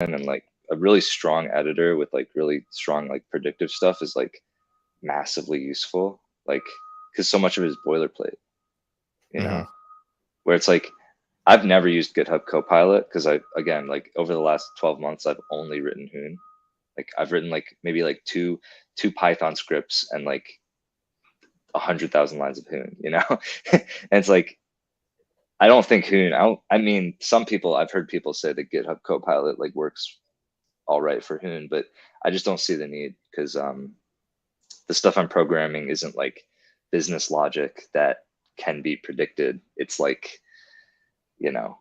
and like a really strong editor with like really strong like predictive stuff is like massively useful. Like, because so much of it is boilerplate, you know, where it's like I've never used GitHub Copilot because again, like over the last 12 months, I've only written Hoon. Like I've written like maybe like two Python scripts and like 100,000 lines of Hoon, you know? And it's like, I don't think Hoon, I mean, I've heard people say that GitHub Copilot like works all right for Hoon, but I just don't see the need because the stuff I'm programming isn't like business logic that can be predicted. It's like, you know,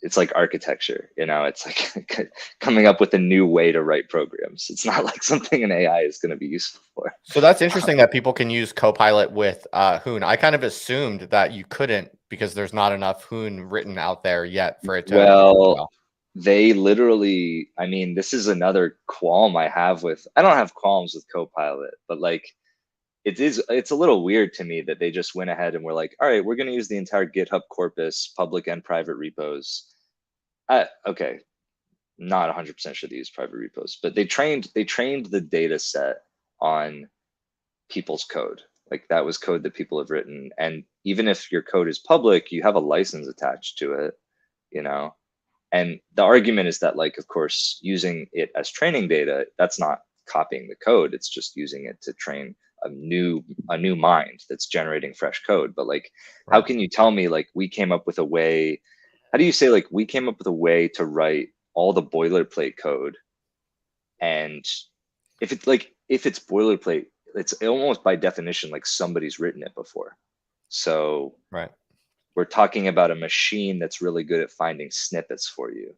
it's like architecture, you know, it's like coming up with a new way to write programs. It's not like something an AI is going to be useful for. So that's interesting that people can use Copilot with Hoon. I kind of assumed that you couldn't because there's not enough Hoon written out there yet for it to. Well, they literally, I mean, this is another qualm I have with, I don't have qualms with Copilot, but like, it's a little weird to me that they just went ahead and were like, all right, we're going to use the entire GitHub corpus, public and private repos. Okay, not 100% should they use private repos, but they trained the data set on people's code. Like that was code that people have written. And even if your code is public, you have a license attached to it, you know? And the argument is that, like, of course, using it as training data, that's not copying the code. It's just using it to train a new mind that's generating fresh code. But like, right. How can you tell me like we came up with a way? How do you say like we came up with a way to write all the boilerplate code? And if it's boilerplate, it's almost by definition like somebody's written it before. So right. We're talking about a machine that's really good at finding snippets for you.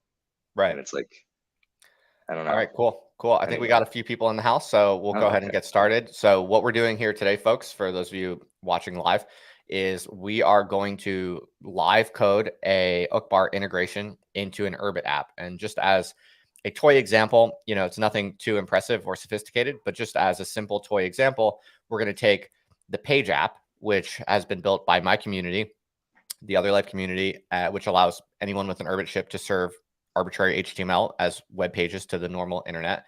Right. And it's like, I don't know. All right, cool. I think we got a few people in the house, so we'll go ahead and get started. So what we're doing here today, folks, for those of you watching live, is we are going to live code a Uqbar integration into an Urbit app. And just as a toy example, you know, it's nothing too impressive or sophisticated, but just as a simple toy example, we're going to take the Page app, which has been built by my community, the Other Life community, which allows anyone with an Urbit ship to serve arbitrary HTML as web pages to the normal internet.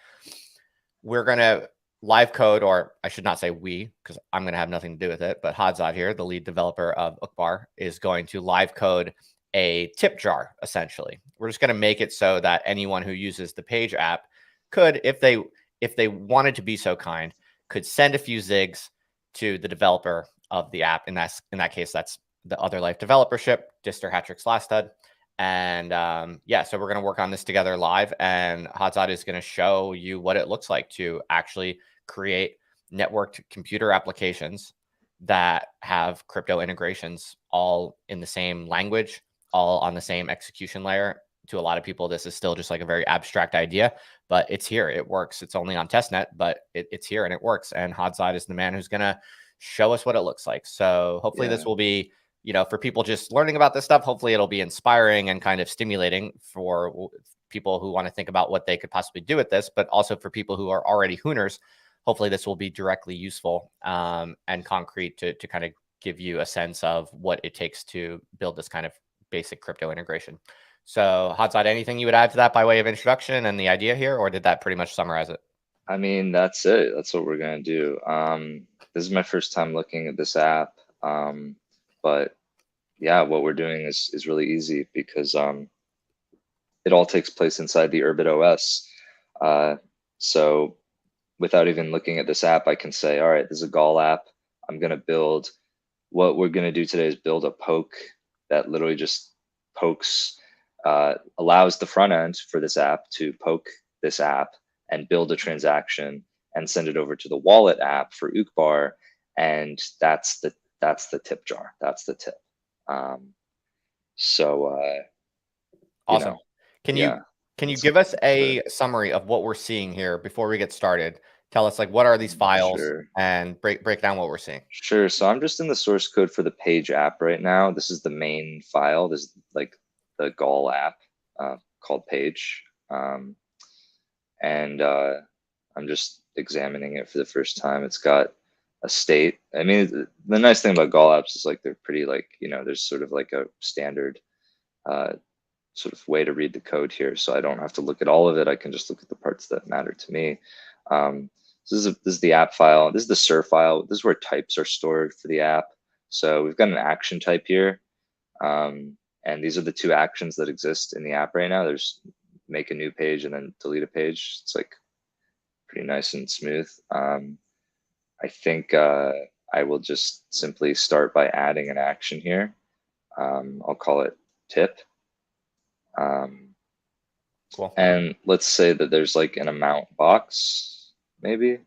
We're going to live code, or I should not say we, because I'm going to have nothing to do with it, but Hodzod here, the lead developer of Uqbar, is going to live code a tip jar, essentially. We're just going to make it so that anyone who uses the Page app could, if they wanted to be so kind, could send a few zigs to the developer of the app. In that case, that's the Other Life developership, Dister Hatrix Lastud. And yeah, so we're going to work on this together live, and Hodzod is going to show you what it looks like to actually create networked computer applications that have crypto integrations all in the same language, all on the same execution layer. To a lot of people, this is still just like a very abstract idea, but it's here. It works. It's only on testnet, but it's here and it works. And Hodzod is the man who's going to show us what it looks like. So hopefully this will be, you know, for people just learning about this stuff, hopefully it'll be inspiring and kind of stimulating for people who want to think about what they could possibly do with this, but also for people who are already Hooners, hopefully this will be directly useful and concrete to kind of give you a sense of what it takes to build this kind of basic crypto integration. So Hodzod, anything you would add to that by way of introduction and the idea here, or did that pretty much summarize it? I mean, that's it. That's what we're going to do. This is my first time looking at this app. But yeah, what we're doing is really easy because it all takes place inside the Urbit OS. So without even looking at this app, I can say, all right, this is a Gall app. I'm going to build, what we're going to do today is build a poke that literally just pokes, allows the front end for this app to poke this app and build a transaction and send it over to the wallet app for Uqbar. And that's the tip jar. That's the tip. Awesome. Can you give us a summary of what we're seeing here before we get started? Tell us, like, what are these files and break down what we're seeing. Sure. So I'm just in the source code for the Page app right now. This is the main file. This is like the Gall app called Page. And I'm just examining it for the first time. It's got a state. I mean, the nice thing about Gall apps is like they're pretty, like, you know, there's sort of like a standard sort of way to read the code here, so I don't have to look at all of it. I can just look at the parts that matter to me. So this is the app file. This is the SIR file. This is where types are stored for the app. So we've got an action type here. And these are the two actions that exist in the app right now. There's make a new page and then delete a page. It's like pretty nice and smooth. I think I will just simply start by adding an action here. I'll call it tip. Cool. And let's say that there's like an amount box, maybe.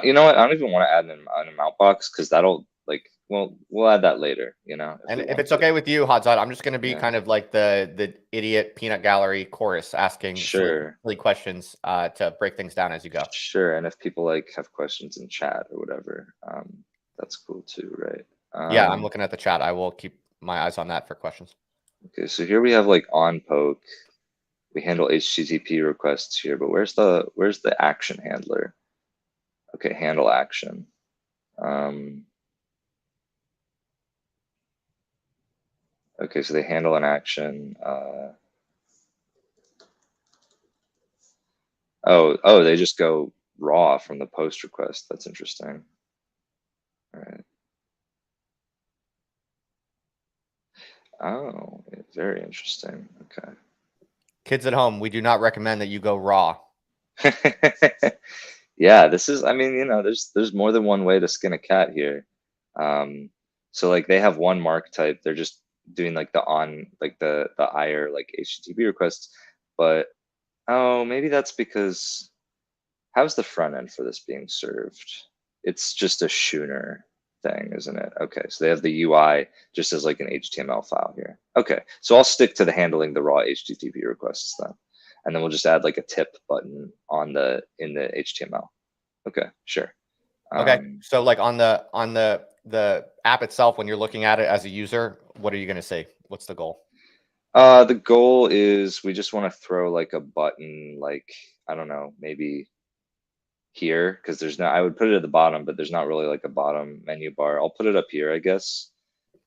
You know what? I don't even want to add an amount box because that'll like, well, we'll add that later, you know. And if it's okay with you, Hodzod, I'm just going to be Yeah. kind of like the idiot peanut gallery chorus, asking silly questions to break things down as you go. Sure. And if people like have questions in chat or whatever, that's cool too, right? Yeah, I'm looking at the chat. I will keep my eyes on that for questions. Okay, so here we have like on poke. We handle HTTP requests here, but where's the action handler? Okay, handle action. Okay, so they handle an action. Oh, they just go raw from the post request. That's interesting. All right. Oh, very interesting. Okay. Kids at home, we do not recommend that you go raw. Yeah, this is, I mean, you know, there's more than one way to skin a cat here. So like they have one mark type, they're just doing like the IR like HTTP requests, but oh, maybe that's because how's the front end for this being served? It's just a schooner thing, isn't it? Okay, so they have the UI just as like an HTML file here. Okay, so I'll stick to the handling the raw HTTP requests then. And then we'll just add like a tip button in the HTML. Okay, sure. Okay, so like on the app itself, when you're looking at it as a user, what are you going to see? What's the goal? The goal is we just want to throw like a button, like, I don't know, maybe here, because there's no, I would put it at the bottom, but there's not really like a bottom menu bar. I'll put it up here, I guess,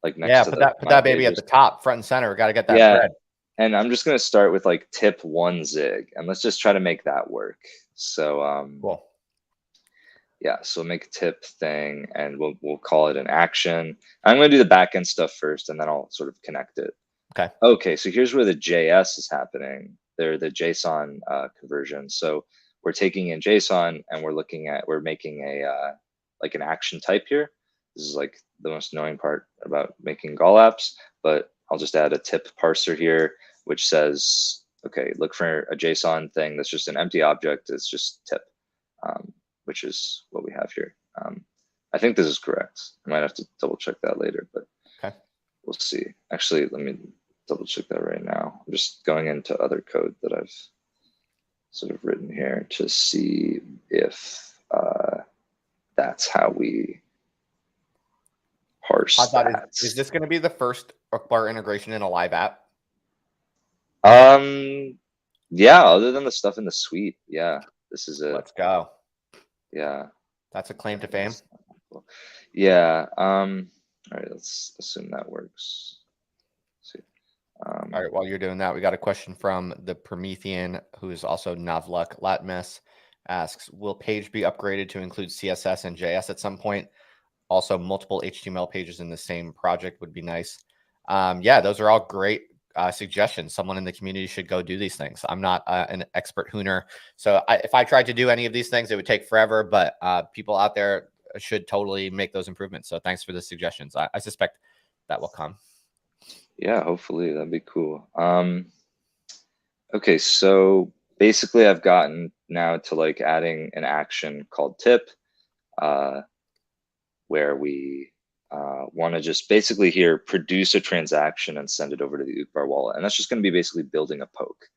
like next to put the put that baby at the top, front and center. Got to get that bread. And I'm just going to start with like tip one zig, and let's just try to make that work. So cool. Yeah, so make a tip thing, and we'll call it an action. I'm going to do the backend stuff first, and then I'll sort of connect it. Okay. Okay, so here's where the JS is happening. They're the JSON conversion. So we're taking in JSON and we're making a like an action type here. This is like the most annoying part about making Gall apps, but I'll just add a tip parser here, which says, okay, look for a JSON thing that's just an empty object. It's just tip, which is what we have here. I think this is correct. I might have to double check that later, but okay, we'll see. Actually, let me double check that right now. I'm just going into other code that I've sort of written here to see if that's how we parse that. Is this going to be the first Uqbar integration in a live app? Yeah, other than the stuff in the suite. Yeah, this is it. Let's go. Yeah. That's a claim to fame. Yeah. All right, let's assume that works. All right, while you're doing that, we got a question from the Promethean, who is also Navluck Latmus, asks, will page be upgraded to include CSS and JS at some point? Also, multiple HTML pages in the same project would be nice. Yeah, those are all great suggestions. Someone in the community should go do these things. I'm not an expert hooner, so if I tried to do any of these things, it would take forever, but people out there should totally make those improvements. So thanks for the suggestions. I suspect that will come. Yeah, hopefully that'd be cool. Okay, so basically I've gotten now to like adding an action called tip, where we want to just basically here produce a transaction and send it over to the Uqbar wallet. And that's just going to be basically building a poke.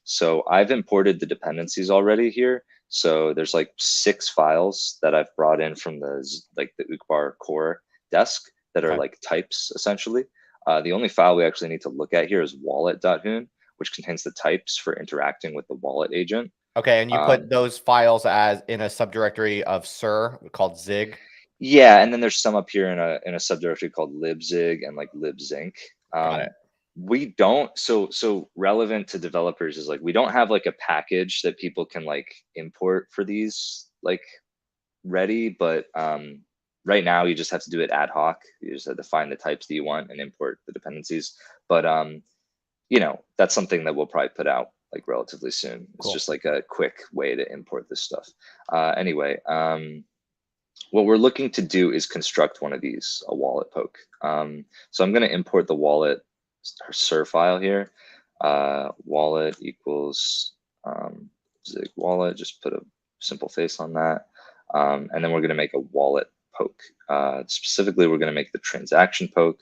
So I've imported the dependencies already here. So there's like 6 files that I've brought in from the Uqbar core desk that are like types essentially. The only file we actually need to look at here is wallet.hoon, which contains the types for interacting with the wallet agent. Okay, and you put those files as in a subdirectory of SIR called Zig. Yeah, and then there's some up here in a subdirectory called libzig and like libzinc. Got it. We don't, so relevant to developers is like we don't have like a package that people can like import for these like ready, but right now you just have to do it ad hoc. You just have to find the types that you want and import the dependencies. But you know, that's something that we'll probably put out like relatively soon. It's Cool. just like a quick way to import this stuff. Anyway, what we're looking to do is construct one of these, a wallet poke. So I'm going to import the wallet SIR file here. Wallet equals zig wallet. Just put a simple face on that. And then we're going to make a wallet poke. Specifically, we're going to make the transaction poke.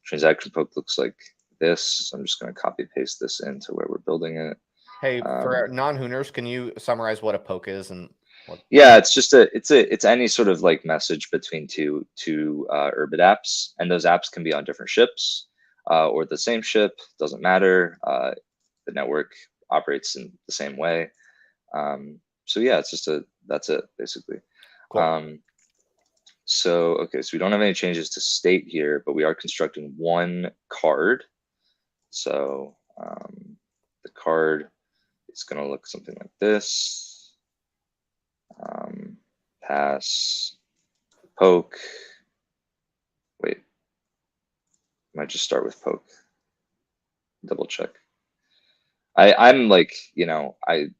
Transaction poke looks like this. So I'm just going to copy paste this into where we're building it. Hey, for non-Hooners, can you summarize what a poke is and what? Yeah, it's just it's any sort of like message between two Urbit apps, and those apps can be on different ships or the same ship. Doesn't matter. The network operates in the same way. So yeah, it's just that's it basically. Cool. So okay, so we don't have any changes to state here, but we are constructing one card. So the card is going to look something like this. Pass, poke. Wait, might just start with poke. Double check. I'm like, you know, I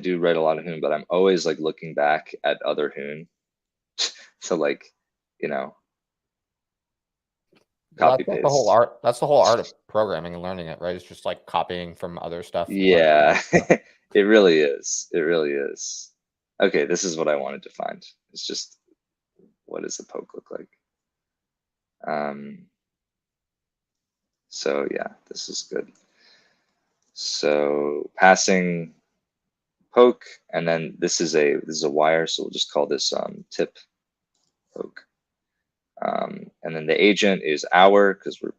do write a lot of Hoon, but I'm always like looking back at other Hoon to like, you know, Well, copy that's the whole paste. art. That's the whole art of programming and learning it, right? It's just like copying from other stuff. Learning from Yeah, other stuff. it really is. It really is. Okay, this is what I wanted to find. It's just, what does the poke look like? So yeah, this is good. So passing poke, and then this is a wire, so we'll just call this tip poke. And then the agent is our, because we're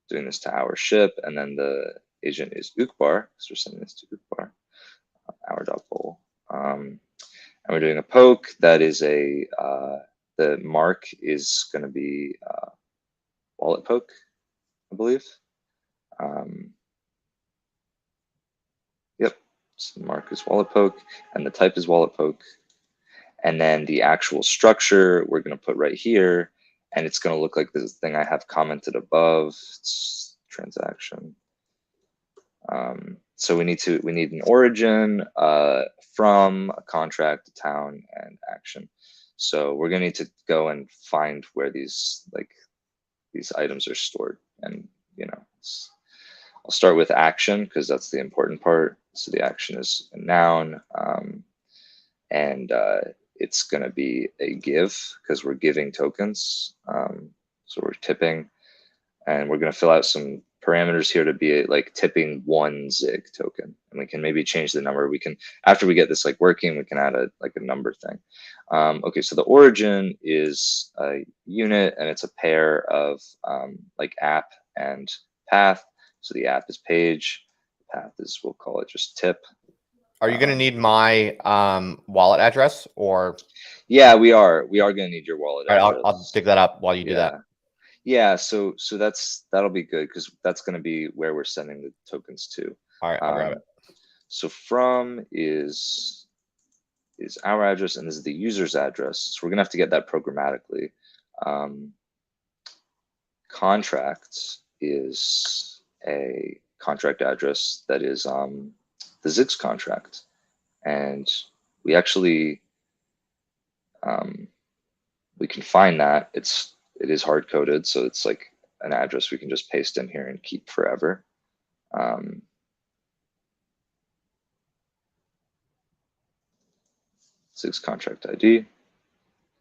doing this to our ship, and then the agent is Uqbar, because we're sending this to Uqbar, our.bowl. And we're doing a poke that is the mark is going to be wallet poke, I believe. Yep, so the mark is wallet poke, and the type is wallet poke. And then the actual structure we're going to put right here, and it's going to look like this thing I have commented above. It's transaction. So we need an origin, from, a contract, a town, and action. So we're going to need to go and find where these items are stored. And you know, I'll start with action because that's the important part. So the action is a noun, and it's going to be a give because we're giving tokens. So we're tipping, and we're going to fill out some parameters here to be like tipping one zig token, and we can maybe change the number. We can, after we get this like working, we can add a number thing. Okay, so the origin is a unit, and it's a pair of like app and path. So the app is page, path is, we'll call it just tip. Are you going to need my wallet address or? Yeah, we are going to need your wallet All right, I'll address. dig that up while you do that. Yeah. Yeah, so that'll be good because that's going to be where we're sending the tokens to. All right, I'll grab it. So from is our address, and this is the user's address. So we're gonna have to get that programmatically. Contract is a contract address that is the Zix contract, and we actually we can find that. It is hard coded, so it's like an address we can just paste in here and keep forever. Zix contract ID,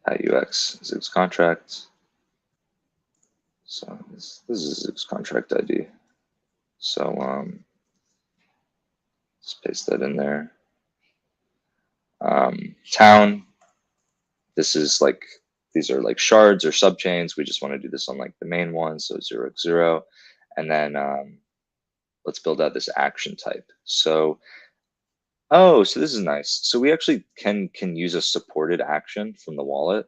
@UX Zix contract. So this is Zix contract ID. So let's paste that in there. Town. This is like, these are like shards or subchains. We just want to do this on like the main one, so 0x0, and then let's build out this action type. So oh, so this is nice. So we actually can use a supported action from the wallet.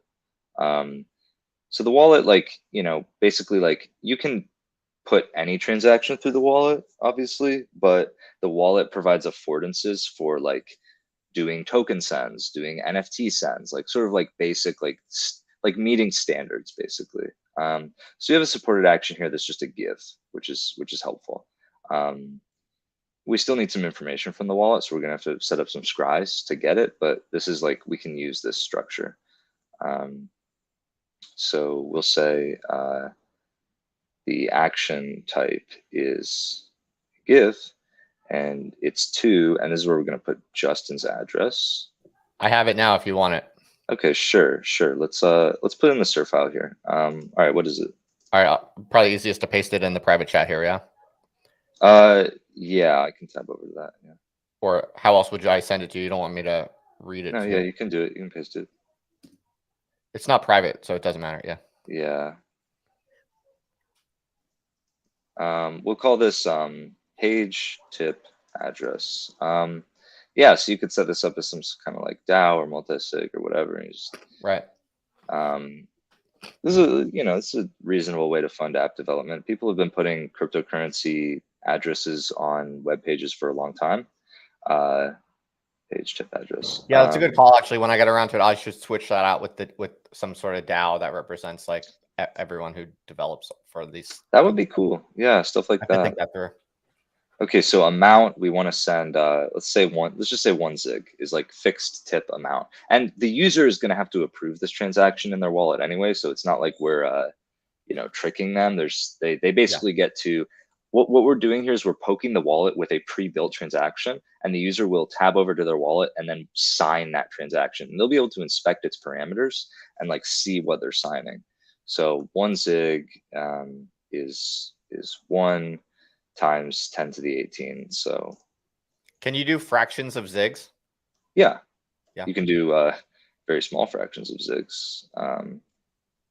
So the wallet, like, you know, basically like you can put any transaction through the wallet, obviously, but the wallet provides affordances for like doing token sends, doing NFT sends, like sort of like basic, like meeting standards, basically. So you have a supported action here that's just a give, which is helpful. We still need some information from the wallet, so we're gonna have to set up some scries to get it, but this is like, we can use this structure. So we'll say the action type is give, and it's to, and this is where we're gonna put Justin's address. I have it now if you want it. Okay, sure. Let's put in the SIR file here. All right, what is it? All right, probably easiest to paste it in the private chat here, yeah? Yeah, I can tab over to that, yeah. Or how else would I send it to you? You don't want me to read it? No, yeah, you can do it. You can paste it. It's not private, so it doesn't matter, yeah. Yeah. We'll call this page tip address. Yeah, so you could set this up as some kind of like DAO or multi-sig or whatever. And just, right. This is a reasonable way to fund app development. People have been putting cryptocurrency addresses on web pages for a long time. Page tip address. Yeah, that's a good call. Actually, when I get around to it, I should switch that out with some sort of DAO that represents like everyone who develops for these. That would be cool. Yeah, stuff like that. I think that through. Okay, so amount, we want to send, let's just say 1 zig is like fixed tip amount. And the user is going to have to approve this transaction in their wallet anyway. So it's not like we're, tricking them. They basically get to, what we're doing here is we're poking the wallet with a pre-built transaction, and the user will tab over to their wallet and then sign that transaction. And they'll be able to inspect its parameters and like see what they're signing. So 1 zig is 1 times 10 to the 18. So can you do fractions of zigs? Yeah. You can do very small fractions of zigs. You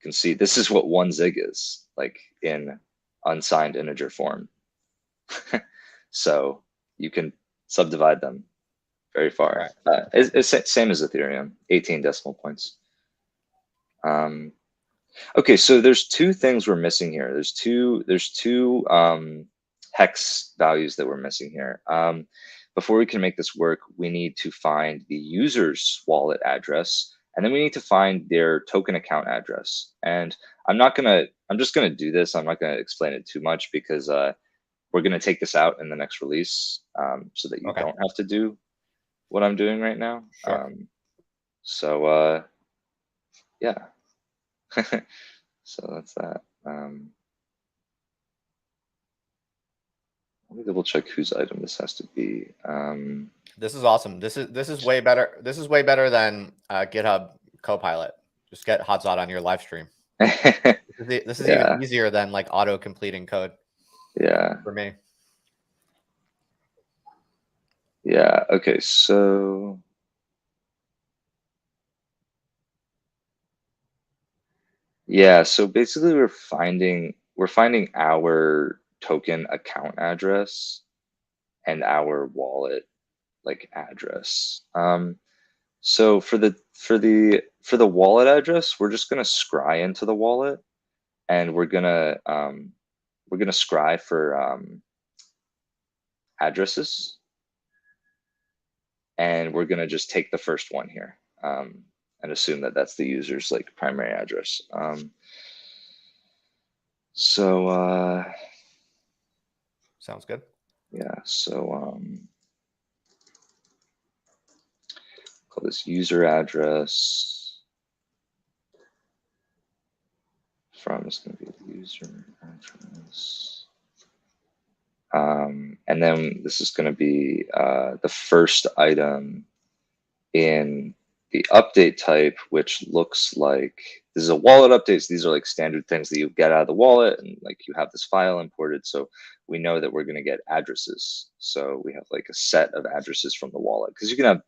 can see this is what 1 zig is, like in unsigned integer form. So you can subdivide them very far. Right. It's same as Ethereum, 18 decimal points. Okay, so there's 2 things we're missing here. There's two hex values that we're missing here. Before we can make this work, we need to find the user's wallet address, and then we need to find their token account address. And I'm just gonna do this. I'm not gonna explain it too much because we're gonna take this out in the next release, so that you don't have to do what I'm doing right now. Sure. Yeah. So that's that. Let me double check whose item this has to be. This is awesome. This is way better. This is way better than GitHub Copilot. Just get Hodzod on your live stream. This is even easier than like auto completing code. Yeah. For me. Yeah. Okay. So. Yeah. So basically, we're finding our token account address and our wallet like address. So for the wallet address, we're just gonna scry into the wallet, and we're gonna scry for addresses, and we're gonna just take the first one here and assume that that's the user's like primary address. So sounds good. Yeah. So call this user address from is going to be the user address. And then this is going to be the first item in the update type, which looks like this is a wallet update. So these are like standard things that you get out of the wallet, and like you have this file imported. So we know that we're going to get addresses. So we have like a set of addresses from the wallet, because you can have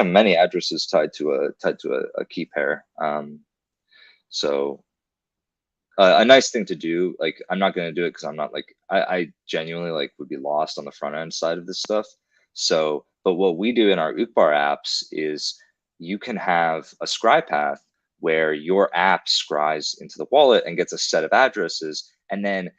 many addresses tied to a key pair. So a nice thing to do, like I'm not going to do it because I'm not like I genuinely like would be lost on the front end side of this stuff. So, but what we do in our Uqbar apps is you can have a scry path where your app scries into the wallet and gets a set of addresses, and then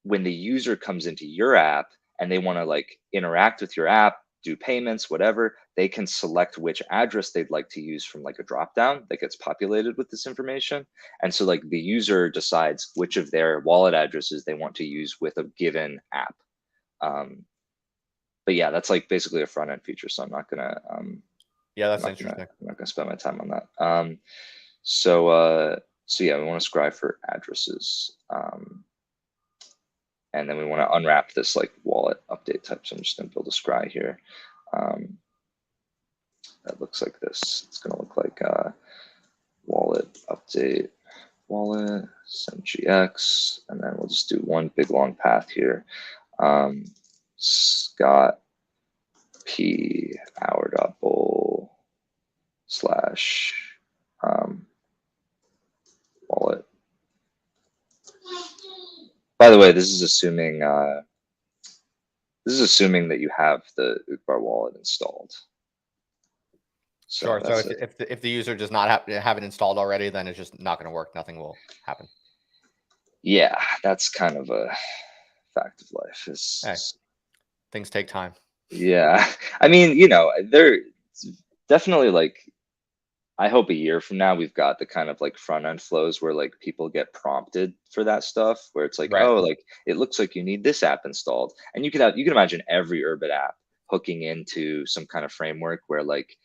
when the user comes into your app and they want to like interact with your app, do payments, whatever, they can select which address they'd like to use from like a drop down that gets populated with this information. And so like the user decides which of their wallet addresses they want to use with a given app. But yeah, that's like basically a front end feature. So I'm not gonna yeah, that's interesting. I'm not gonna spend my time on that. So yeah, we want to scribe for addresses. And then we want to unwrap this like wallet update type. So I'm just going to build a scry here. That looks like this. It's going to look like wallet update, wallet, send GX, and then we'll just do one big long path here. Scott P hour.bowl / wallet. By the way, this is assuming that you have the Uqbar wallet installed. So if the user does not have it installed already, then it's just not going to work. Nothing will happen. Yeah, that's kind of a fact of life. Hey, things take time. Yeah, I mean, they're definitely like, I hope a year from now we've got the kind of like front end flows where like people get prompted for that stuff, where it's like, oh, like it looks like you need this app installed, and you can imagine every Urbit app hooking into some kind of framework where like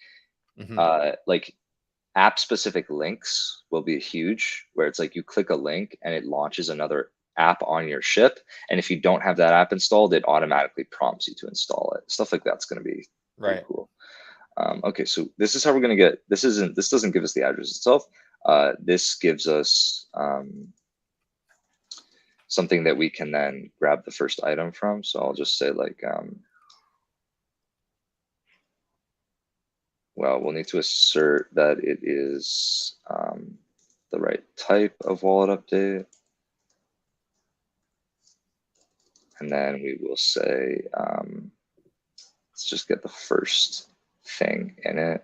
app specific links will be huge, where it's like you click a link and it launches another app on your ship, and if you don't have that app installed, it automatically prompts you to install it. Stuff like that's going to be pretty cool. Okay, so this is how we're going to get, this doesn't give us the address itself. This gives us something that we can then grab the first item from. So I'll just say like, well, we'll need to assert that it is the right type of wallet update. And then we will say, let's just get the first thing in it.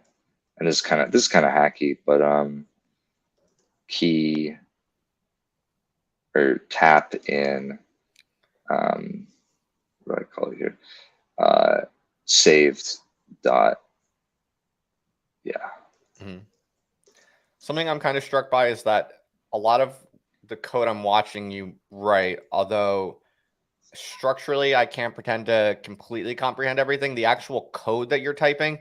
And this is kind of hacky, but key or tap in, what do I call it here? Saved dot. Yeah. Something I'm kind of struck by is that a lot of the code I'm watching you write, although structurally I can't pretend to completely comprehend everything, the actual code that you're typing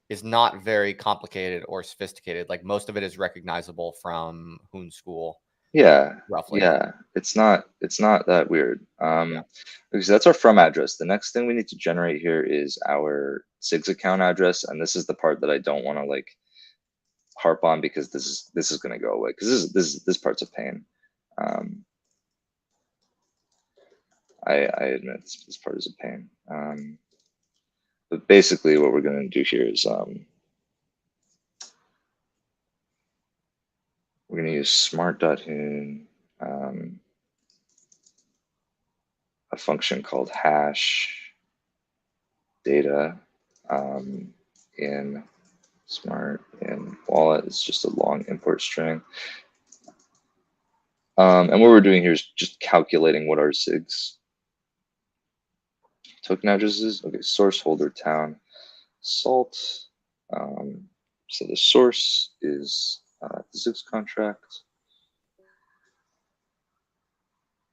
is not very complicated or sophisticated. Like most of it is recognizable from Hoon School. Yeah, roughly. Yeah, it's not that weird. Because that's our from address. The next thing we need to generate here is our SIGS account address, and this is the part that I don't want to like harp on, because this is going to go away, because this part's a pain. I admit this part is a pain. But basically, what we're going to do here is we're going to use smart.hoon, a function called hash data in smart in wallet. It's just a long import string. And what we're doing here is just calculating what our SIGs token address is. Okay, source holder town salt. So the source is the SIGs contract.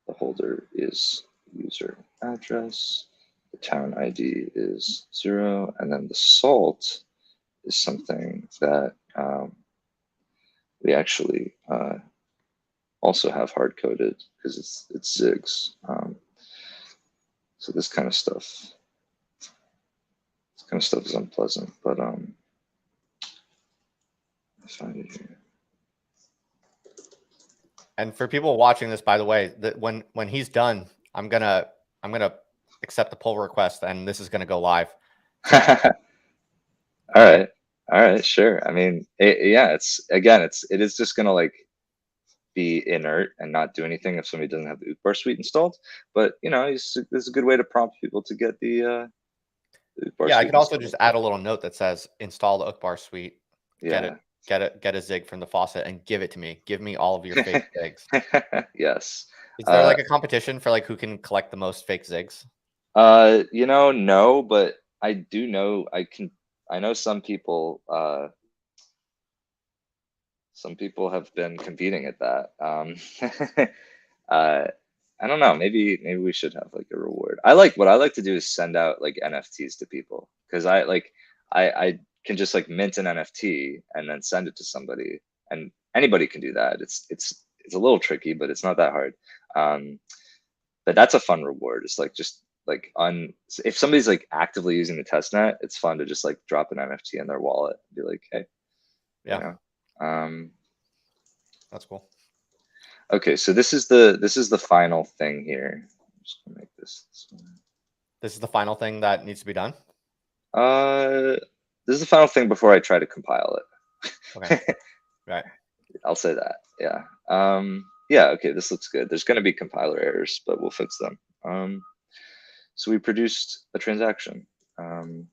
The holder is user address. The town ID is 0, and then the salt is something that we actually also have hard coded, because it's SIGs. So this kind of stuff is unpleasant, but I find it here. And for people watching this, by the way, that when he's done, I'm gonna accept the pull request, and this is gonna go live. So. All right, sure. I mean, it is just gonna like be inert and not do anything if somebody doesn't have the Uqbar suite installed. But this is a good way to prompt people to get the Uqbar suite. I could also just add a little note that says install the Uqbar suite. Yeah. Get a Zig from the faucet and give it to me. Give me all of your fake Zigs. Yes. Is there like a competition for like who can collect the most fake zigs? No, but I do know I know some people have been competing at that. uh, I don't know. Maybe we should have like a reward. What I like to do is send out like NFTs to people because I can just like mint an NFT and then send it to somebody, and anybody can do that. It's a little tricky, but it's not that hard. Um, but that's a fun reward. It's like just like if somebody's like actively using the testnet, it's fun to just like drop an NFT in their wallet and be like, hey, Yeah, that's cool. Okay, so this is the final thing here. I'm just gonna make this. This is the final thing that needs to be done. This is the final thing before I try to compile it. Okay. Right. I'll say that. Yeah. Yeah. Okay. This looks good. There's going to be compiler errors, but we'll fix them. So we produced a transaction, and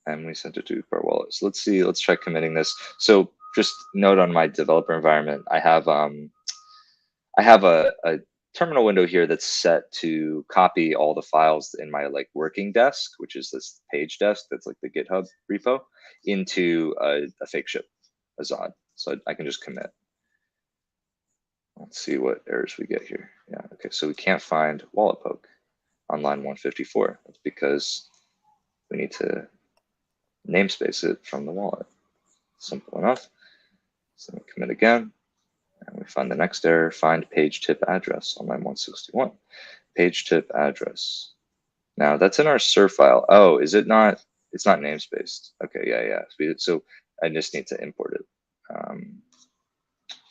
we sent it to Uqbar wallet. So let's see. Let's try committing this. So just note on my developer environment, I have a terminal window here that's set to copy all the files in my like working desk, which is this page desk that's like the GitHub repo, into a fake ship, a Zod. So I can just commit. Let's see what errors we get here. Yeah, okay, so we can't find wallet poke on line 154. That's because we need to namespace it from the wallet. Simple enough. So we commit again. And we find the next error, find page tip address on line 161. Page tip address. Now that's in our SIR file. Oh, is it not? It's not namespaced. Okay, yeah. So I just need to import it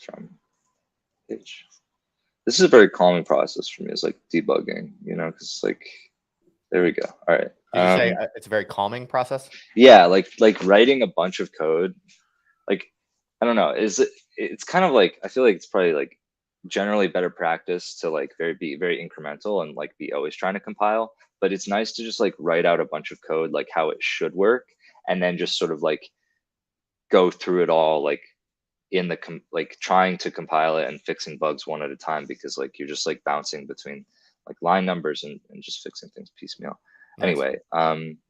from page. This is a very calming process for me. It's like debugging, because it's like, there we go. All right. Did you say it's a very calming process? Yeah, like writing a bunch of code. Like, I don't know. It's kind of like, I feel like it's probably like generally better practice to like be very incremental and like be always trying to compile, but it's nice to just like write out a bunch of code like how it should work, and then just sort of like go through it all like in the like trying to compile it and fixing bugs one at a time, because like you're just like bouncing between like line numbers and just fixing things piecemeal. Nice. Anyway,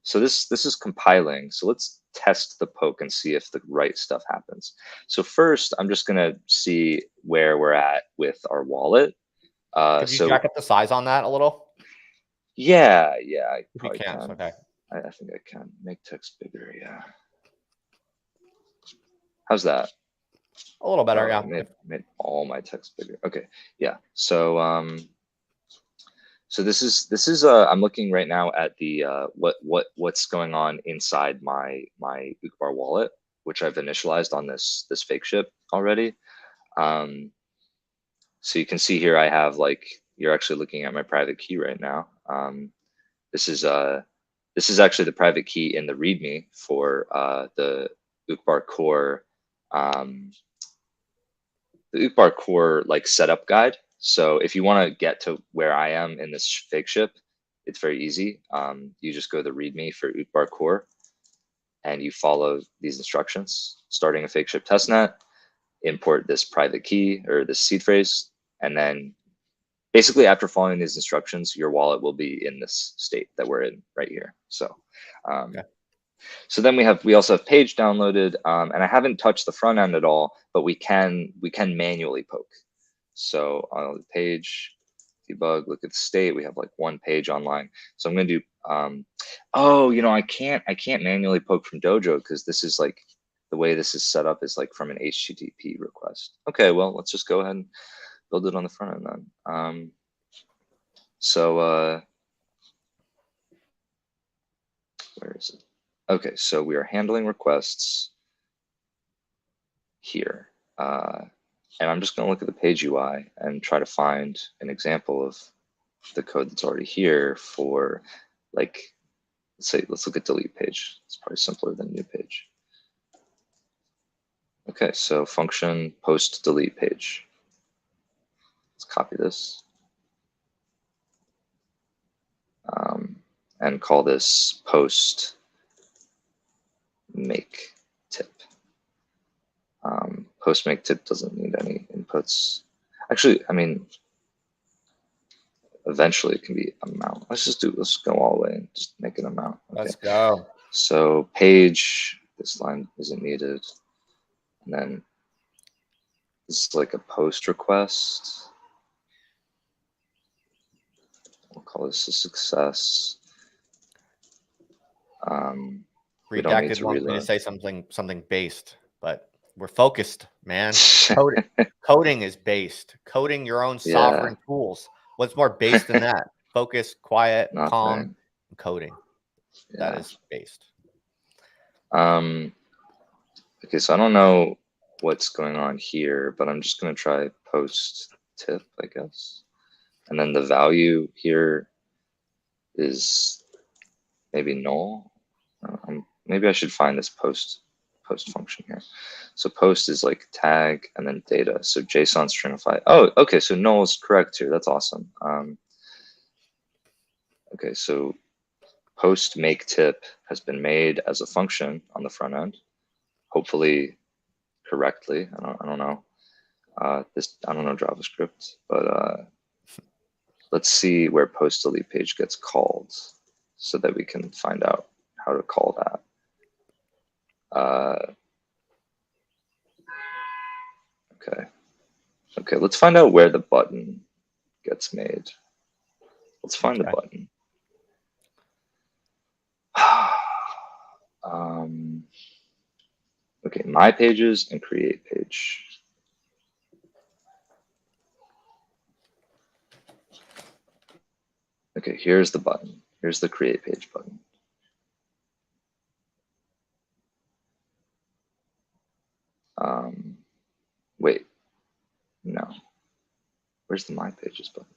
so this is compiling. So let's test the poke and see if the right stuff happens. So first, I'm just gonna see where we're at with our wallet. Could you jack up the size on that a little? Yeah, I if you can. Okay. I think I can make text bigger. Yeah. How's that? A little better, yeah. I made all my text bigger. Okay, yeah. So so this is I'm looking right now at the what's going on inside my Uqbar wallet, which I've initialized on this fake ship already. So you can see here I have like, you're actually looking at my private key right now. This is actually the private key in the README for the Uqbar core like setup guide. So if you want to get to where I am in this fake ship, it's very easy. You just go to the README for Uqbar core, and you follow these instructions: starting a fake ship testnet, import this private key or this seed phrase, and then basically after following these instructions, your wallet will be in this state that we're in right here. So okay. So then we also have page downloaded, and I haven't touched the front end at all, but we can manually poke. So on the page, debug, look at the state. We have like one page online. So I'm going to do. Oh, I can't manually poke from Dojo because this is like the way this is set up is like from an HTTP request. Okay, well let's just go ahead and build it on the front end then. Where is it? Okay, so we are handling requests here. And I'm just going to look at the page UI and try to find an example of the code that's already here for, like, let's look at delete page. It's probably simpler than new page. Okay, so function post delete page. Let's copy this. And call this post make tip. Post make tip doesn't need any inputs. Actually, I mean, eventually it can be amount. Let's go all the way and just make an amount. Okay. Let's go. So page, this line isn't needed. And then this is like a post request. We'll call this a success. We don't need Redacted to wants me to reload. say something based, but we're focused, man. Coding is based. Coding your own sovereign tools. What's more based than that? Focus, quiet, calm, coding. That is based. Okay, so I don't know what's going on here, but I'm just going to try post tip, I guess. And then the value here is maybe null. Maybe I should find this post function here. So post is like tag and then data. So JSON stringify. Oh, okay. So null is correct here. That's awesome. Okay, so post make tip has been made as a function on the front end, hopefully correctly. I don't know. I don't know JavaScript, but let's see where post delete page gets called so that we can find out how to call that. Okay, let's find out where the button gets made. Let's find the button. Okay, my pages and create page. Okay, here's the button. Here's the create page button. Wait, no. Where's the my pages button?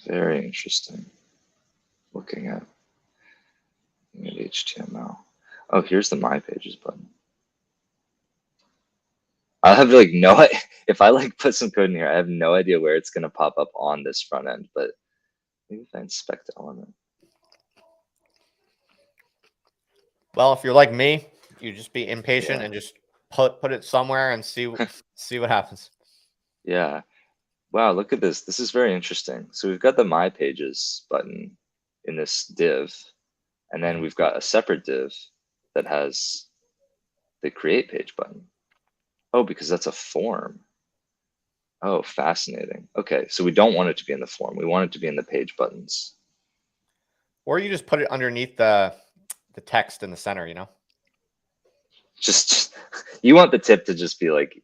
Very interesting. Looking at HTML. Oh, here's the my pages button. I have like no, if I like put some code in here, I have no idea where it's going to pop up on this front end, but maybe if I inspect the element. Well, if you're like me, you just be impatient and just put it somewhere and see what happens. Yeah. Wow, look at this. This is very interesting. So we've got the my pages button in this div, and then we've got a separate div that has the create page button. Oh, because that's a form. Oh, fascinating. Okay, so we don't want it to be in the form. We want it to be in the page buttons. Or you just put it underneath the text in the center, you know? Just you want the tip to just be like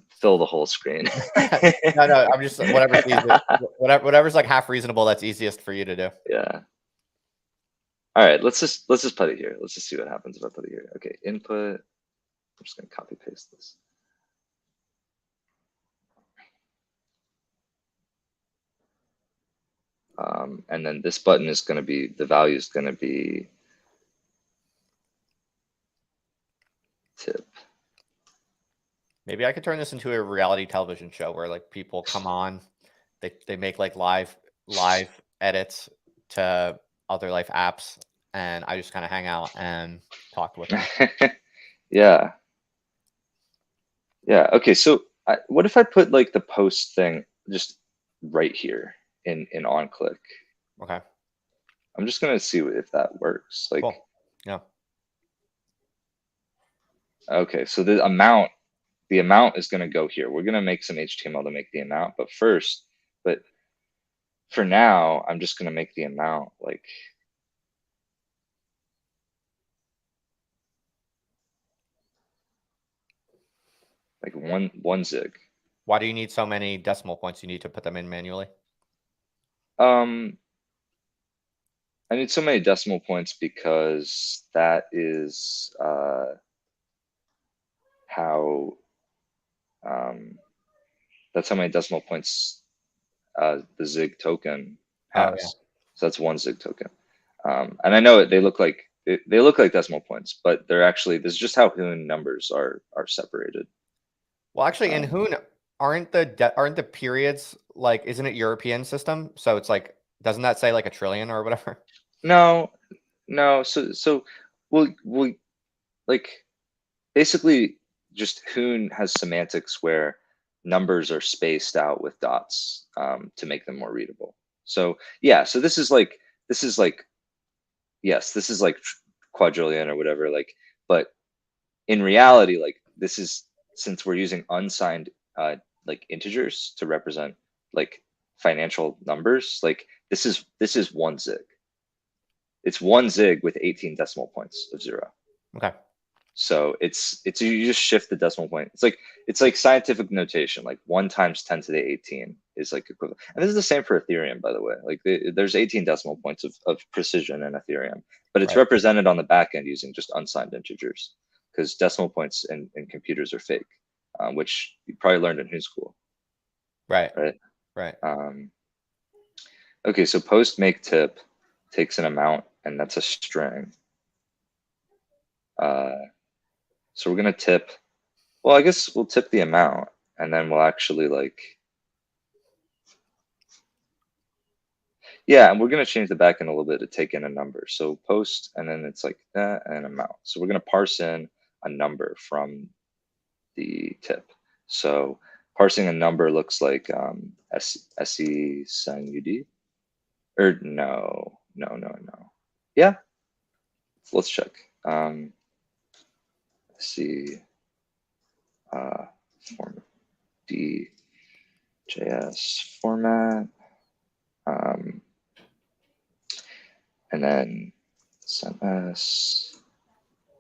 fill the whole screen. No, I'm just whatever's easiest, whatever's like half reasonable. That's easiest for you to do. Yeah. All right, let's just put it here. Let's just see what happens if I put it here. Okay, input. I'm just gonna copy paste this. And then this button is going to be, the value is going to be tip. Maybe I could turn this into a reality television show where like people come on, they make like live edits to other life apps, and I just kind of hang out and talk with them. Yeah. Okay. So what if I put like the post thing just right here in onClick? Okay. I'm just gonna see if that works. Like, cool. Yeah. Okay. So the amount is gonna go here. We're gonna make some HTML to make the amount, but for now, I'm just gonna make the amount like. Like one zig. Why do you need so many decimal points? You need to put them in manually. I need so many decimal points because that is how that's how many decimal points the zig token has. Oh, yeah. So that's one zig token, and I know they look like decimal points, but they're actually, this is just how Hoon numbers are separated. Well, actually, in Hoon, aren't the periods like, isn't it European system? So it's like, doesn't that say like a trillion or whatever? No. So we'll like basically just Hoon has semantics where numbers are spaced out with dots to make them more readable. So yeah, so this is like yes, this is like quadrillion or whatever, like, but in reality, like this is, since we're using unsigned like integers to represent like financial numbers, like this is one zig. It's one zig with 18 decimal points of 0. Okay. So it's you just shift the decimal point. It's like scientific notation. Like 1 times 10 to the 18 is like equivalent. And this is the same for Ethereum, by the way. Like there's 18 decimal points of precision in Ethereum, but it's Right. represented on the back end using just unsigned integers, because decimal points in computers are fake, which you probably learned in Who's School. Right. Right. Right. Okay, so post make tip takes an amount, and that's a string. So we're gonna tip. Well, I guess we'll tip the amount, and then we'll actually like, yeah, and we're gonna change the backend a little bit to take in a number. So post, and then it's like that and amount. So we're gonna parse in a number from the tip. So parsing a number looks like se sen ud, or no. Yeah, let's check. See format DJS format, and then SMS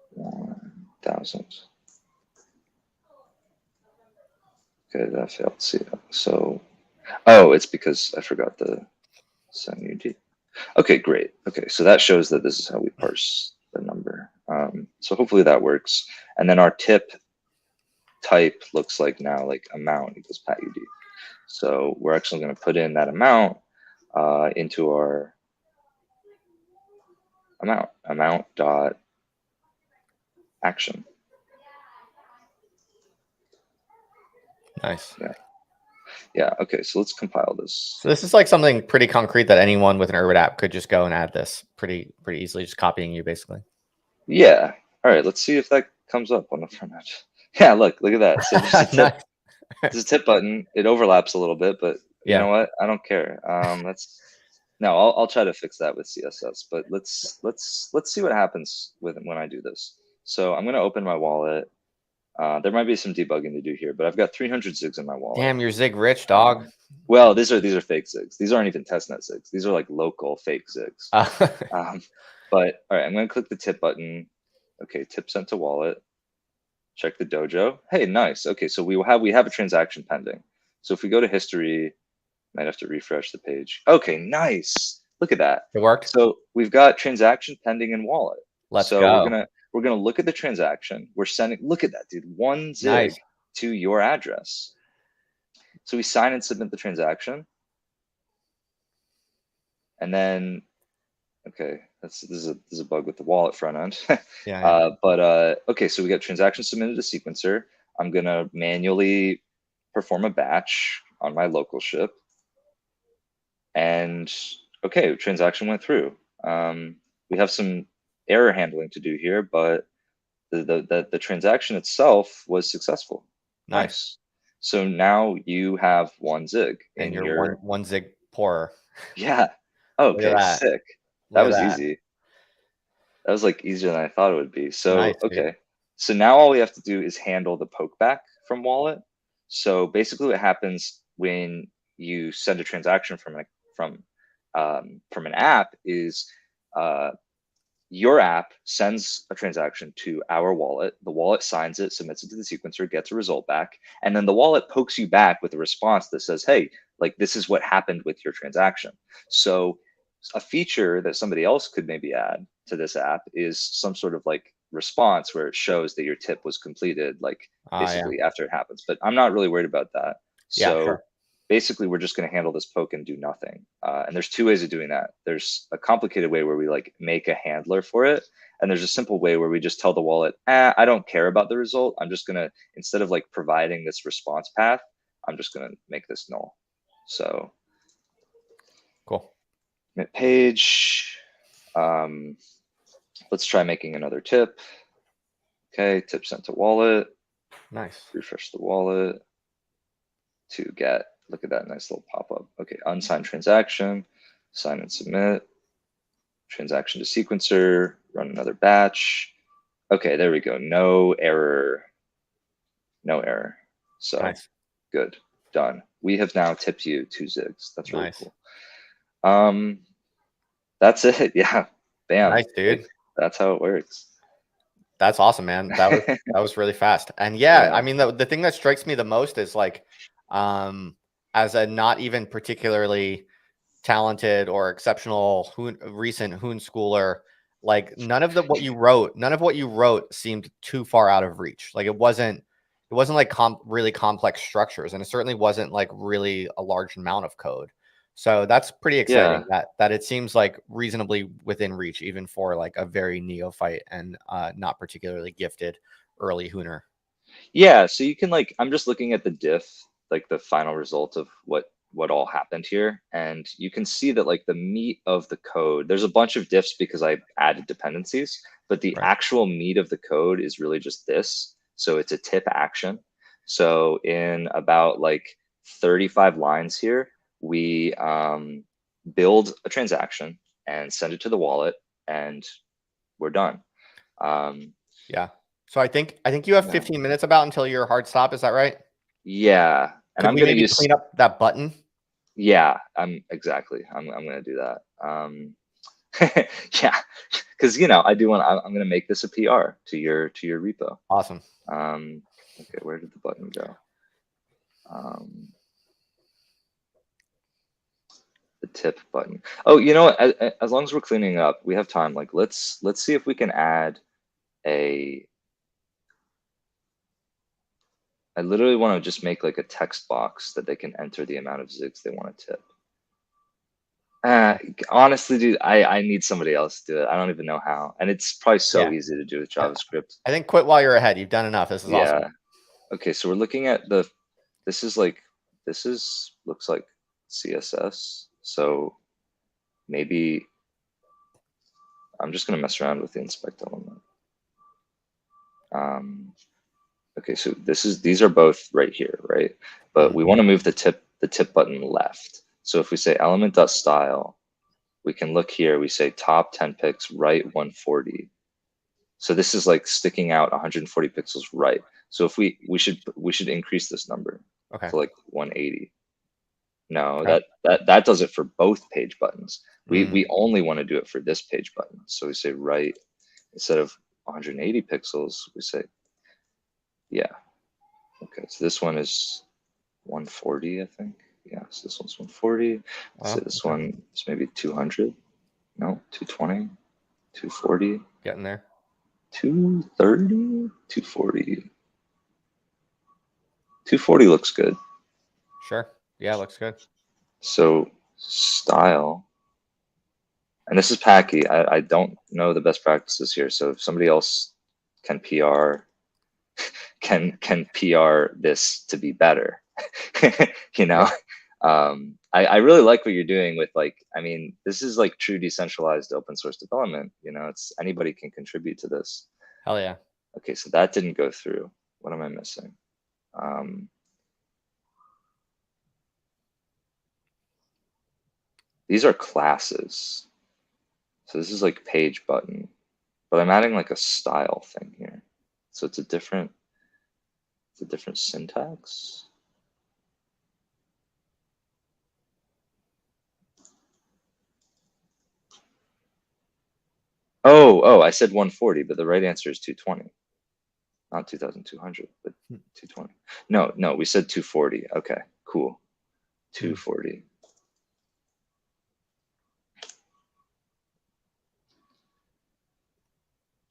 1000. Okay, that failed. See, so oh, it's because I forgot the send UD. Okay, great. Okay, so that shows that this is how we parse the number. So hopefully that works. And then our tip type looks like now like amount equals pat UD. So we're actually going to put in that amount into our amount dot action. Nice. Yeah. Okay. So let's compile this. So this is like something pretty concrete that anyone with an Urbit app could just go and add this pretty easily, just copying you basically. Yeah. All right. Let's see if that comes up on the front end. Yeah. Look at that. So there's a tip. Nice. There's a tip button. It overlaps a little bit, but you know what? I don't care. I'll try to fix that with CSS. But let's see what happens when I do this. So I'm gonna open my wallet. There might be some debugging to do here, but I've got 300 zigs in my wallet. Damn, you're zig rich, dog. Well, these are fake zigs. These aren't even testnet zigs. These are like local fake zigs. But all right, I'm gonna click the tip button. Okay, tip sent to wallet. Check the dojo. Hey, nice. Okay, so we have a transaction pending. So if we go to history, might have to refresh the page. Okay, nice. Look at that. It worked. So we've got transaction pending in wallet. Let's so go. We're gonna look at the transaction. We're sending. Look at that, dude. One zig to your address. So we sign and submit the transaction, and then, okay, this is a bug with the wallet front end. Okay, so we got transaction submitted to sequencer. I'm gonna manually perform a batch on my local ship, and okay, transaction went through. We have some error handling to do here, but the transaction itself was successful. Nice. So now you have one zig, and you're one zig poorer. Yeah. Okay, sick. That was easy. That was like easier than I thought it would be. So okay. So now all we have to do is handle the poke back from wallet. So basically what happens when you send a transaction from an app is your app sends a transaction to our wallet. The wallet signs it, submits it to the sequencer, gets a result back, and then the wallet pokes you back with a response that says, hey, like this is what happened with your transaction. So a feature that somebody else could maybe add to this app is some sort of like response where it shows that your tip was completed, like basically after it happens. But I'm not really worried about that. So basically we're just going to handle this poke and do nothing. And there's two ways of doing that. There's a complicated way where we like make a handler for it. And there's a simple way where we just tell the wallet, I don't care about the result. I'm just going to, instead of like providing this response path, I'm just going to make this null. So cool. Page. Let's try making another tip. Okay, tip sent to wallet. Nice. Refresh the wallet to get, look at that nice little pop-up. Okay, unsigned transaction, sign and submit, transaction to sequencer, run another batch. Okay, there we go. No error. No error. So Nice. good. Done. We have now tipped you 2 zigs. That's really Nice. cool. That's it. Yeah. Bam. Nice, dude. Like, that's how it works. That's awesome, man. That was really fast. And yeah, Yeah. I mean, the thing that strikes me the most is like, as a not even particularly talented or exceptional recent Hoon schooler, like none of what you wrote seemed too far out of reach. Like it wasn't like really complex structures, and it certainly wasn't like really a large amount of code. So that's pretty exciting that it seems like reasonably within reach, even for like a very neophyte and not particularly gifted early Hooner. Yeah, so you can like, I'm just looking at the diff, like the final result of what all happened here, and you can see that like the meat of the code, there's a bunch of diffs because I added dependencies, but the Right. actual meat of the code is really just this. So it's a tip action. So in about like 35 lines here, we build a transaction and send it to the wallet, and we're done. Yeah. So I think you have Yeah. 15 minutes about until your hard stop. Is that right? Yeah, and Could I'm we gonna maybe use, clean up that button? yeah, I'm exactly. I'm gonna do that. Yeah, because I do want. I'm gonna make this a PR to your repo. Awesome. Okay, where did the button go? The tip button. Oh, you know what? As long as we're cleaning up, we have time. Like, let's see if we can add a. I literally want to just make like a text box that they can enter the amount of zigs they want to tip. Honestly, dude, I need somebody else to do it. I don't even know how, and it's probably so Yeah. easy to do with JavaScript. I think quit while you're ahead. You've done enough. This is awesome. Yeah. Okay, so we're looking at the. This is like, this is looks like CSS. So maybe I'm just gonna mess around with the inspect element. Okay, so these are both right here, right? But we want to move the tip button left. So if we say element.style, we can look here. We say top 10 pixels, right 140. So this is like sticking out 140 pixels right. So if we should increase this number to like 180. No, that does it for both page buttons. We only want to do it for this page button. So we say right, instead of 180 pixels, we say, yeah. Okay, so this one is 140, I think. Yeah, so this one's 140. So this one is maybe 200. No, 220, 240. Getting there. 230, 240. 240 looks good. Sure. Yeah, looks good. So style, and this is Packy. I don't know the best practices here. So if somebody else can PR, can PR this to be better, I really like what you're doing with like, I mean, this is like true decentralized open source development. It's anybody can contribute to this. Hell yeah. Okay, so that didn't go through. What am I missing? These are classes. So this is like page button, but I'm adding like a style thing here. So it's a different syntax. Oh, I said 140, but the right answer is 220. Not 2,200, but 220. No, we said 240. Okay, cool. 240.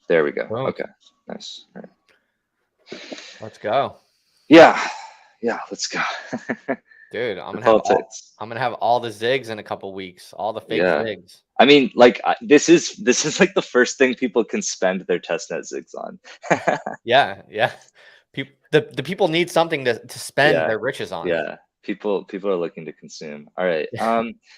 There we go. Wow. Okay, nice. All right. Let's go. Yeah, let's go. Dude, I'm gonna have all the zigs in a couple weeks. All the fake zigs. I mean, like this is like the first thing people can spend their testnet zigs on. Yeah. The people need something to spend their riches on. Yeah. People are looking to consume. All right.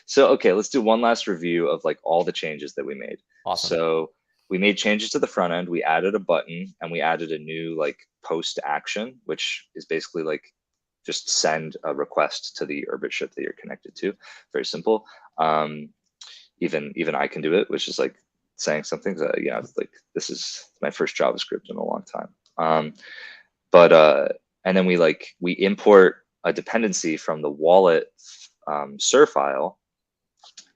So okay, let's do one last review of like all the changes that we made. Awesome. So we made changes to the front end. We added a button and we added a new like post action, which is basically like just send a request to the Urbit ship that you're connected to. Very simple. Even I can do it, which is like saying something that, you know, like this is my first JavaScript in a long time. And then we import a dependency from the wallet SIR file,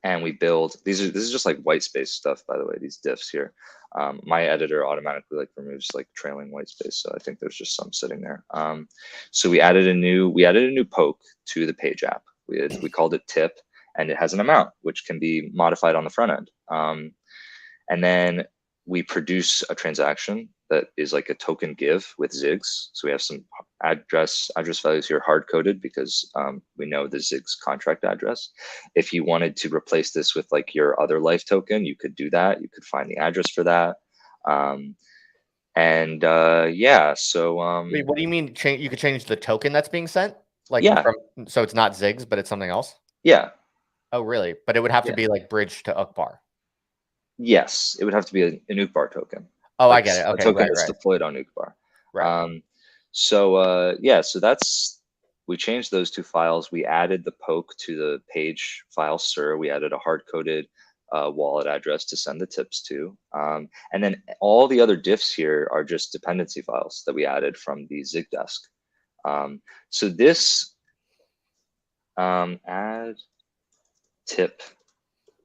and we build this is just like white space stuff, by the way, these diffs here. My editor automatically like removes like trailing white space, so I think there's just some sitting there. So we added a new poke to the page app. We called it tip, and it has an amount which can be modified on the front end. And then we produce a transaction that is like a token give with Ziggs. So we have some address values here hard coded because we know the Ziggs contract address. If you wanted to replace this with like your other life token, you could do that. You could find the address for that. Yeah, so Wait, what do you mean? You could change the token that's being sent, like yeah, so it's not Ziggs, but it's something else. yeah. Oh, really? But it would have to Yeah. be like bridged to Uqbar. Yes, it would have to be an Uqbar token. Oh, Like I get it. a Okay, token right, that's right, deployed on Uqbar. right. Yeah, so we changed those two files. We added the poke to the page file SIR. We added a hard-coded wallet address to send the tips to. And then all the other diffs here are just dependency files that we added from the Zig desk. So this add tip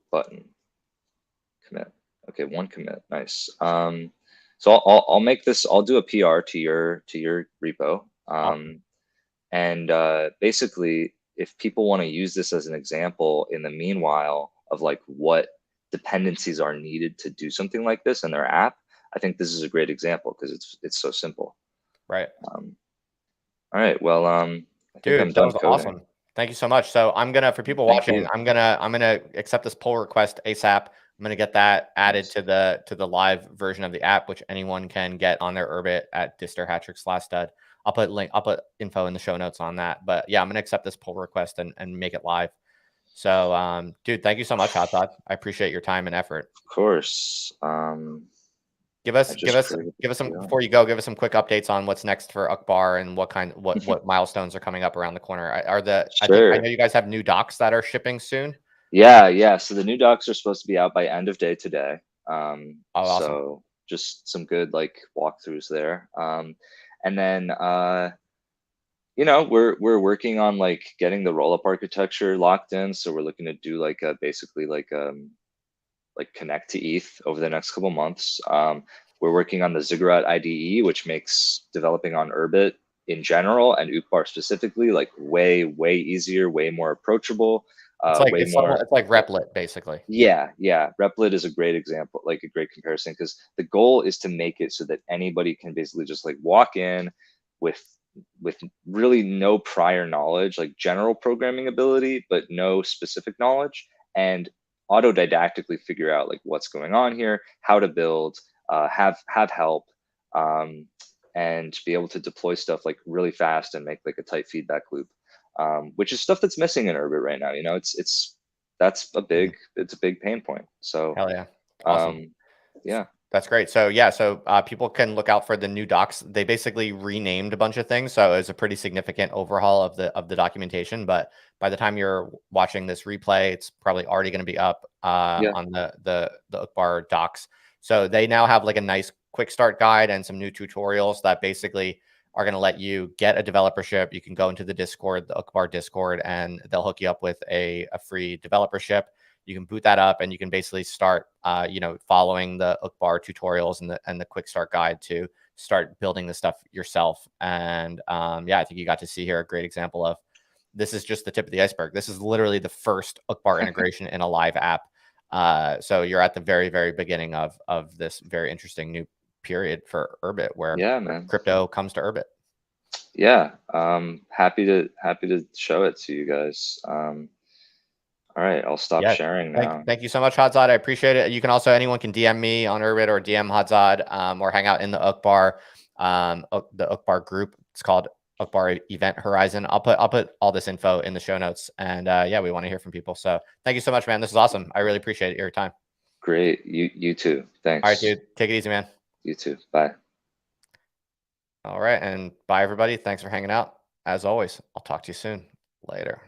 button commit. Okay, one commit. Nice. So I'll make this. I'll do a PR to your repo. Awesome. And basically, if people want to use this as an example in the meanwhile of like what dependencies are needed to do something like this in their app, I think this is a great example because it's so simple. Right. All right. Well, I think Dude, I'm that done was coding. awesome. Thank you so much. So I'm gonna, for people Thank watching, you. I'm gonna accept this pull request ASAP. I'm gonna get that added Nice. to the live version of the app, which anyone can get on their Urbit at disterhatrix/stud. I'll put info in the show notes on that. But yeah, I'm gonna accept this pull request and make it live. So dude, thank you so much, Hodzod. I appreciate your time and effort. Of course. Give I us just created the some PR. before you go. Give us some quick updates on what's next for Uqbar and what milestones are coming up around the corner. I think I Sure. know you guys have new docs that are shipping soon. Yeah. So the new docs are supposed to be out by end of day today. Oh, awesome! So just some good like walkthroughs there. And then we're working on like getting the rollup architecture locked in. So we're looking to do like basically like connect to ETH over the next couple months. We're working on the Ziggurat IDE, which makes developing on Urbit in general and Uqbar specifically like way easier, way more approachable, way more. It's like Replit basically. Yeah. Replit is a great example, like a great comparison, because the goal is to make it so that anybody can basically just like walk in with really no prior knowledge, like general programming ability, but no specific knowledge, and autodidactically figure out like what's going on here, how to build, have help, and be able to deploy stuff like really fast and make like a tight feedback loop, which is stuff that's missing in Urbit right now. It's a big pain point. So Hell yeah, awesome. Yeah. That's great. So yeah, people can look out for the new docs. They basically renamed a bunch of things, so it was a pretty significant overhaul of the documentation. But by the time you're watching this replay, it's probably already going to be up Yeah. on the Uqbar docs. So they now have like a nice quick start guide and some new tutorials that basically are going to let you get a developership. You can go into the Discord, the Uqbar Discord, and they'll hook you up with a free developership. You can boot that up and you can basically start, following the Uqbar tutorials and the quick start guide to start building the stuff yourself. And I think you got to see here a great example of this is just the tip of the iceberg. This is literally the first Uqbar integration in a live app. So you're at the very, very beginning of this very interesting new period for Urbit where crypto comes to Urbit. Yeah. Happy to show it to you guys. All right, I'll stop sharing now. Thank you so much, Hodzod. I appreciate it. You can also, anyone can DM me on Urbit or DM Hodzod, or hang out in the Uqbar, the Uqbar group. It's called Uqbar Event Horizon. I'll put all this info in the show notes. And we want to hear from people. So thank you so much, man. This is awesome. I really appreciate your time. Great. You too. All right, Thanks. dude. Take it easy, man. You too. Bye. All right. And bye, everybody. Thanks for hanging out. As always, I'll talk to you soon. Later.